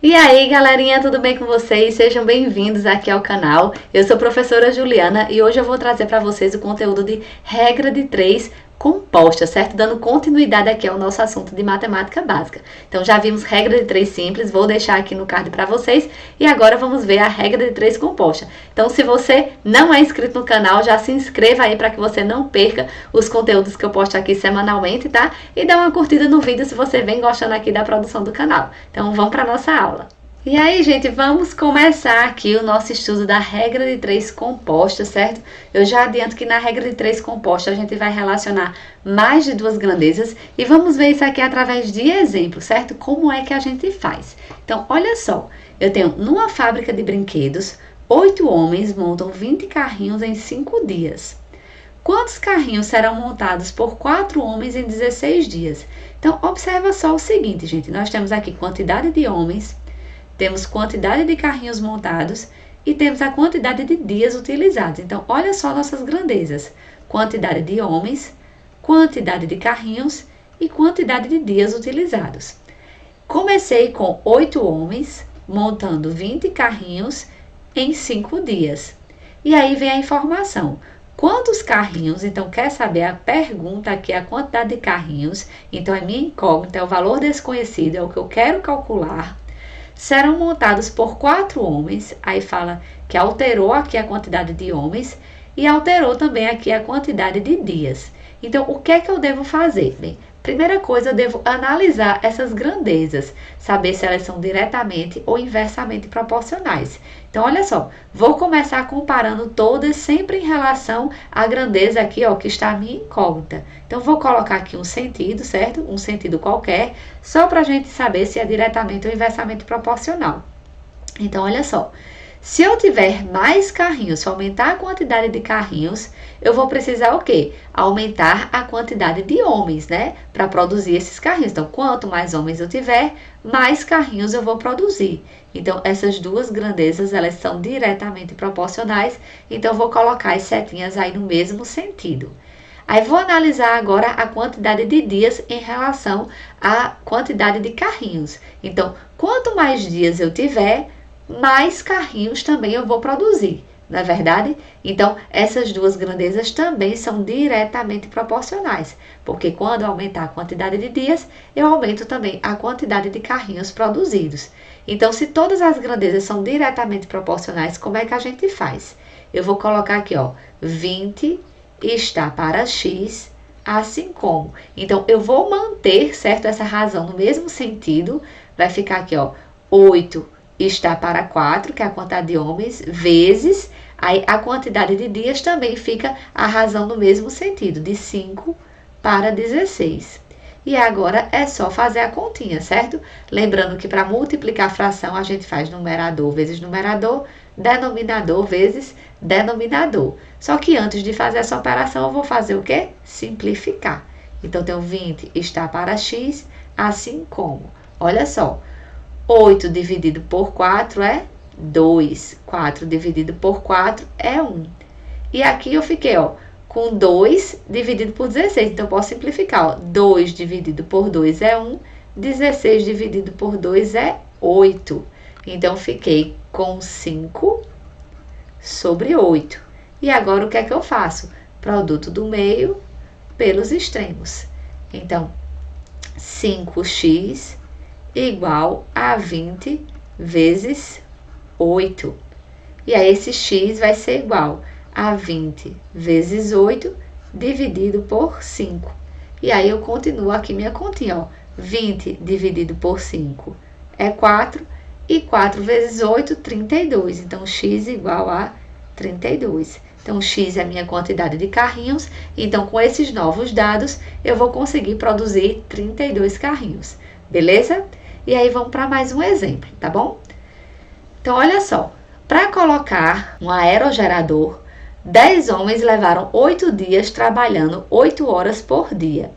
E aí, galerinha, tudo bem com vocês? Sejam bem-vindos aqui ao canal. Eu sou a professora Juliana e hoje eu vou trazer para vocês o conteúdo de regra de 3 composta, certo? Dando continuidade aqui ao nosso assunto de matemática básica. Então, já vimos regra de 3 simples, vou deixar aqui no card para vocês. E agora vamos ver a regra de 3 composta. Então, se você não é inscrito no canal, já se inscreva aí para que você não perca os conteúdos que eu posto aqui semanalmente, tá? E dá uma curtida no vídeo se você vem gostando aqui da produção do canal. Então, vamos para nossa aula. E aí, gente, vamos começar aqui o nosso estudo da regra de 3 composta, certo? Eu já adianto que na regra de 3 composta a gente vai relacionar mais de duas grandezas e vamos ver isso aqui através de exemplos, certo? Como é que a gente faz? Então, olha só, eu tenho numa fábrica de brinquedos, 8 homens montam 20 carrinhos em 5 dias. Quantos carrinhos serão montados por 4 homens em 16 dias? Então, observa só o seguinte, gente, nós temos aqui quantidade de homens, temos quantidade de carrinhos montados e temos a quantidade de dias utilizados. Então, olha só nossas grandezas. Quantidade de homens, quantidade de carrinhos e quantidade de dias utilizados. Comecei com 8 homens montando 20 carrinhos em 5 dias. E aí vem a informação. Quantos carrinhos? Então, quer saber a pergunta aqui, a quantidade de carrinhos. Então, é minha incógnita, é o valor desconhecido, é o que eu quero calcular. Serão montados por 4 homens, aí fala que alterou aqui a quantidade de homens e alterou também aqui a quantidade de dias. Então, o que é que eu devo fazer? Bem, primeira coisa, eu devo analisar essas grandezas, saber se elas são diretamente ou inversamente proporcionais. Então, olha só, vou começar comparando todas sempre em relação à grandeza aqui, ó, que está a minha incógnita. Então, vou colocar aqui um sentido, certo? Um sentido qualquer, só para a gente saber se é diretamente ou inversamente proporcional. Então, olha só. Se eu tiver mais carrinhos, se aumentar a quantidade de carrinhos, eu vou precisar o quê? Aumentar a quantidade de homens, né? Para produzir esses carrinhos. Então, quanto mais homens eu tiver, mais carrinhos eu vou produzir. Então, essas duas grandezas, elas são diretamente proporcionais. Então, eu vou colocar as setinhas aí no mesmo sentido. Aí, vou analisar agora a quantidade de dias em relação à quantidade de carrinhos. Então, quanto mais dias eu tiver, mais carrinhos também eu vou produzir, não é verdade? Então, essas duas grandezas também são diretamente proporcionais, porque quando eu aumentar a quantidade de dias, eu aumento também a quantidade de carrinhos produzidos. Então, se todas as grandezas são diretamente proporcionais, como é que a gente faz? Eu vou colocar aqui, ó, 20 está para x, assim como. Então, eu vou manter, certo, essa razão no mesmo sentido, vai ficar aqui, ó, 8 está para 4, que é a quantidade de homens, vezes, aí a quantidade de dias também fica a razão no mesmo sentido, de 5 para 16. E agora é só fazer a continha, certo? Lembrando que para multiplicar a fração, a gente faz numerador vezes numerador, denominador vezes denominador. Só que antes de fazer essa operação, eu vou fazer o quê? Simplificar. Então, eu tenho 20 está para x, assim como, olha só, 8 dividido por 4 é 2. 4 dividido por 4 é 1. E aqui eu fiquei, ó, com 2 dividido por 16. Então, eu posso simplificar, ó. 2 dividido por 2 é 1. 16 dividido por 2 é 8. Então, fiquei com 5 sobre 8. E agora, o que é que eu faço? Produto do meio pelos extremos. Então, 5x igual a 20 vezes 8. E aí, esse x vai ser igual a 20 vezes 8 dividido por 5. E aí, eu continuo aqui minha continha, ó. 20 dividido por 5 é 4. E 4 vezes 8, 32. Então, x igual a 32. Então, x é a minha quantidade de carrinhos. Então, com esses novos dados, eu vou conseguir produzir 32 carrinhos. Beleza? E aí, vamos para mais um exemplo, tá bom? Então, olha só. Para colocar um aerogerador, 10 homens levaram 8 dias trabalhando 8 horas por dia.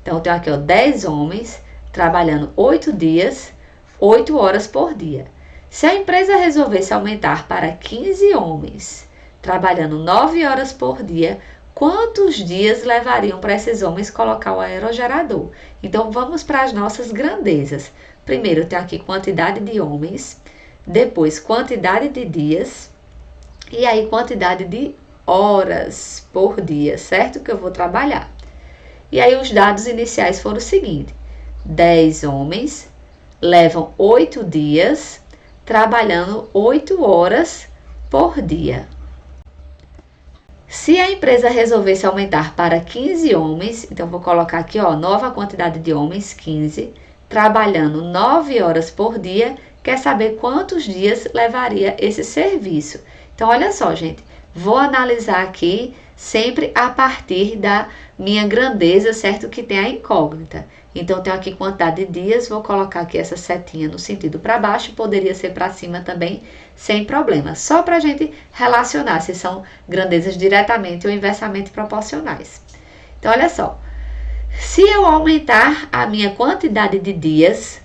Então, eu tenho aqui, ó, 10 homens trabalhando 8 dias, 8 horas por dia. Se a empresa resolvesse aumentar para 15 homens, trabalhando 9 horas por dia, quantos dias levariam para esses homens colocar o aerogerador? Então, vamos para as nossas grandezas. Primeiro eu tenho aqui quantidade de homens, depois quantidade de dias e aí quantidade de horas por dia, certo? Que eu vou trabalhar. E aí os dados iniciais foram o seguinte: 10 homens levam 8 dias trabalhando 8 horas por dia. Se a empresa resolvesse aumentar para 15 homens, então vou colocar aqui, ó, nova quantidade de homens, 15, trabalhando 9 horas por dia, quer saber quantos dias levaria esse serviço. Então, olha só, gente, vou analisar aqui sempre a partir da minha grandeza, certo? Que tem a incógnita. Então, eu tenho aqui quantidade de dias, vou colocar aqui essa setinha no sentido para baixo, poderia ser para cima também, sem problema. Só para a gente relacionar se são grandezas diretamente ou inversamente proporcionais. Então, olha só. Se eu aumentar a minha quantidade de dias,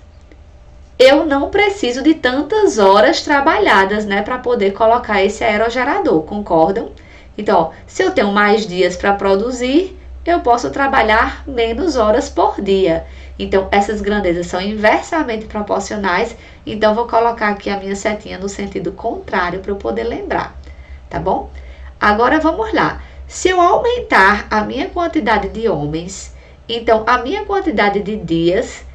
eu não preciso de tantas horas trabalhadas, né, para poder colocar esse aerogerador, concordam? Então, ó, se eu tenho mais dias para produzir, eu posso trabalhar menos horas por dia. Então, essas grandezas são inversamente proporcionais, então vou colocar aqui a minha setinha no sentido contrário para eu poder lembrar, tá bom? Agora vamos lá. Se eu aumentar a minha quantidade de homens, então a minha quantidade de dias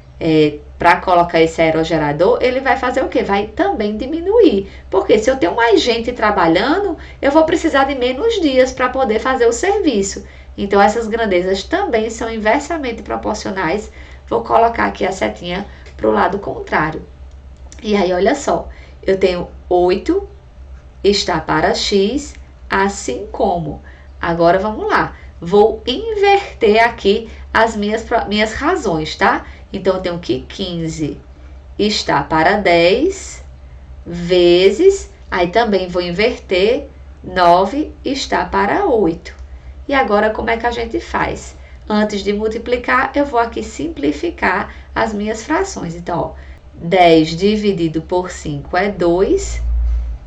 para colocar esse aerogerador, ele vai fazer o quê? Vai também diminuir. Porque se eu tenho mais gente trabalhando, eu vou precisar de menos dias para poder fazer o serviço. Então, essas grandezas também são inversamente proporcionais. Vou colocar aqui a setinha para o lado contrário. E aí, olha só, eu tenho 8 está para x, assim como. Agora, vamos lá. Vou inverter aqui as minhas razões, tá? Então, eu tenho que 15 está para 10 vezes, aí também vou inverter, 9 está para 8. E agora, como é que a gente faz? Antes de multiplicar, eu vou aqui simplificar as minhas frações. Então, ó, 10 dividido por 5 é 2,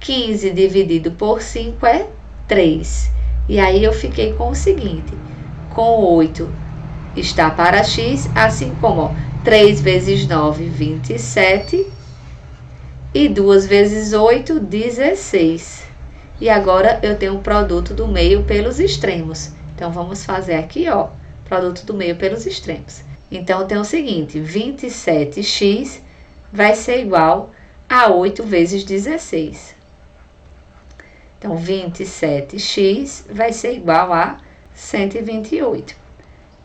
15 dividido por 5 é 3. E aí, eu fiquei com o seguinte, com 8 está para x, assim como, ó, 3 vezes 9, 27, e 2 vezes 8, 16. E agora eu tenho o produto do meio pelos extremos. Então, vamos fazer aqui, ó, produto do meio pelos extremos. Então, eu tenho o seguinte, 27x vai ser igual a 8 vezes 16. Então, 27x vai ser igual a 128.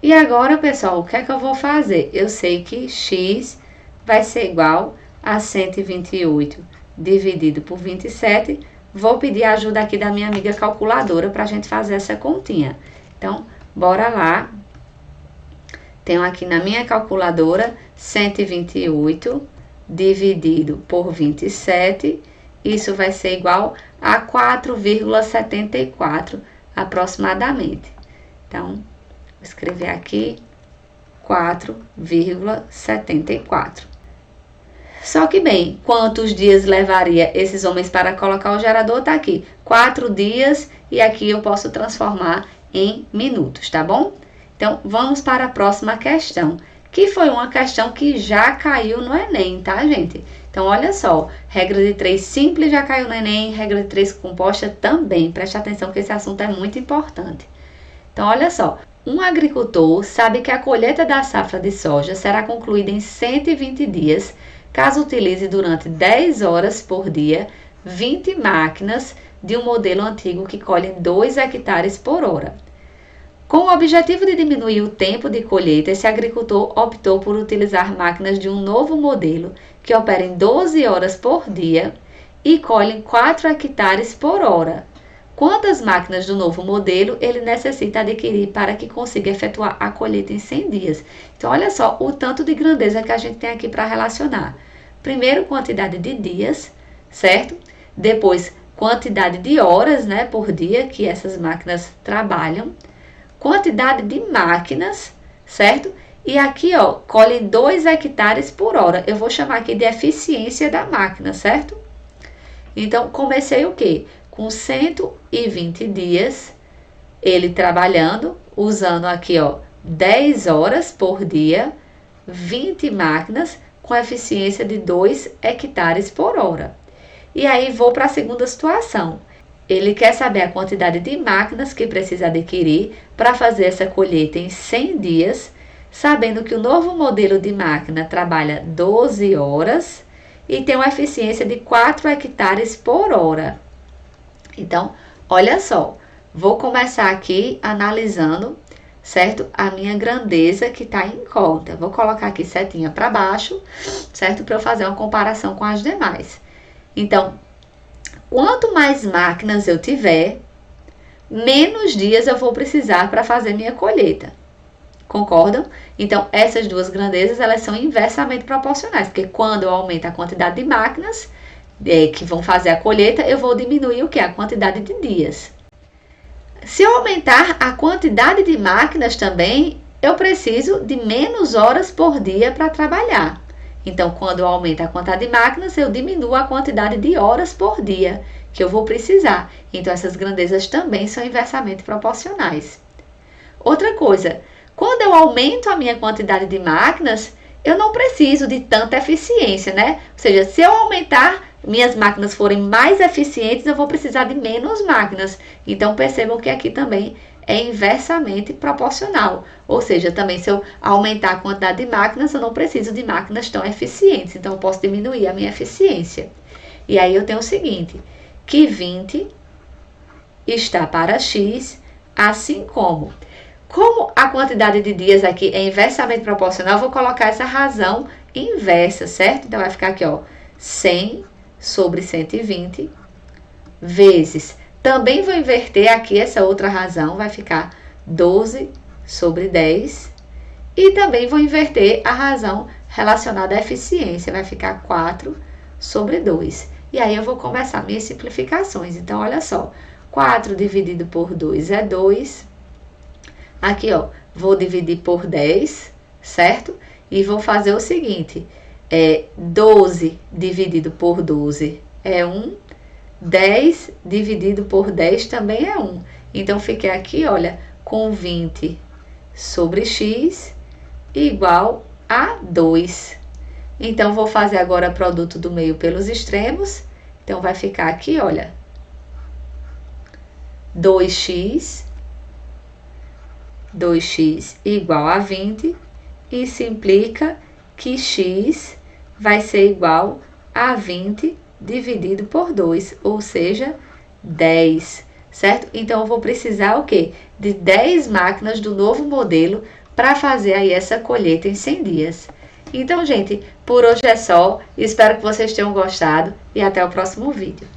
E agora, pessoal, o que é que eu vou fazer? Eu sei que x vai ser igual a 128 dividido por 27. Vou pedir a ajuda aqui da minha amiga calculadora para a gente fazer essa continha. Então, bora lá. Tenho aqui na minha calculadora 128 dividido por 27. Isso vai ser igual a 4,74 aproximadamente. Então, vou escrever aqui 4,74. Só que bem, quantos dias levaria esses homens para colocar o gerador? Tá aqui, 4 dias, e aqui eu posso transformar em minutos, tá bom? Então, vamos para a próxima questão, que foi uma questão que já caiu no Enem, tá, gente? Então, olha só, regra de 3 simples já caiu no Enem, regra de 3 composta também. Preste atenção que esse assunto é muito importante. Então, olha só, um agricultor sabe que a colheita da safra de soja será concluída em 120 dias, caso utilize durante 10 horas por dia 20 máquinas de um modelo antigo que colhem 2 hectares por hora. Com o objetivo de diminuir o tempo de colheita, esse agricultor optou por utilizar máquinas de um novo modelo que operem 12 horas por dia e colhem 4 hectares por hora. Quantas máquinas do novo modelo ele necessita adquirir para que consiga efetuar a colheita em 100 dias? Então, olha só o tanto de grandeza que a gente tem aqui para relacionar. Primeiro, quantidade de dias, certo? Depois, quantidade de horas, né, por dia que essas máquinas trabalham. Quantidade de máquinas, certo? E aqui, ó, colhe 2 hectares por hora. Eu vou chamar aqui de eficiência da máquina, certo? Então, comecei o quê? Com 120 dias, ele trabalhando, usando aqui, ó, 10 horas por dia, 20 máquinas, com eficiência de 2 hectares por hora. E aí vou para a segunda situação. Ele quer saber a quantidade de máquinas que precisa adquirir para fazer essa colheita em 100 dias, sabendo que o novo modelo de máquina trabalha 12 horas e tem uma eficiência de 4 hectares por hora. Então, olha só, vou começar aqui analisando, certo? A minha grandeza que está em conta. Vou colocar aqui setinha para baixo, certo? Para eu fazer uma comparação com as demais. Então, quanto mais máquinas eu tiver, menos dias eu vou precisar para fazer minha colheita. Concordam? Então, essas duas grandezas, elas são inversamente proporcionais, porque quando eu aumento a quantidade de máquinas que vão fazer a colheita, eu vou diminuir o que? A quantidade de dias. Se eu aumentar a quantidade de máquinas também, eu preciso de menos horas por dia para trabalhar. Então, quando eu aumento a quantidade de máquinas, eu diminuo a quantidade de horas por dia que eu vou precisar. Então, essas grandezas também são inversamente proporcionais. Outra coisa, quando eu aumento a minha quantidade de máquinas, eu não preciso de tanta eficiência, né? Ou seja, se eu aumentar, minhas máquinas forem mais eficientes, eu vou precisar de menos máquinas. Então, percebam que aqui também é inversamente proporcional. Ou seja, também se eu aumentar a quantidade de máquinas, eu não preciso de máquinas tão eficientes. Então, eu posso diminuir a minha eficiência. E aí, eu tenho o seguinte, que 20 está para x, assim como a quantidade de dias aqui é inversamente proporcional, eu vou colocar essa razão inversa, certo? Então, vai ficar aqui, ó, 100 sobre 120 vezes. Também vou inverter aqui essa outra razão, vai ficar 12 sobre 10. E também vou inverter a razão relacionada à eficiência, vai ficar 4 sobre 2. E aí eu vou começar minhas simplificações. Então, olha só, 4 dividido por 2 é 2. Aqui, ó, vou dividir por 10, certo? E vou fazer o seguinte, 12 dividido por 12 é 1, 10 dividido por 10 também é 1. Então, fiquei aqui, olha, com 20 sobre x igual a 2. Então, vou fazer agora produto do meio pelos extremos. Então, vai ficar aqui, olha, 2x igual a 20 e se implica que x vai ser igual a 20 dividido por 2, ou seja, 10, certo? Então, eu vou precisar o quê? De 10 máquinas do novo modelo para fazer aí essa colheita em 100 dias. Então, gente, por hoje é só. Espero que vocês tenham gostado e até o próximo vídeo.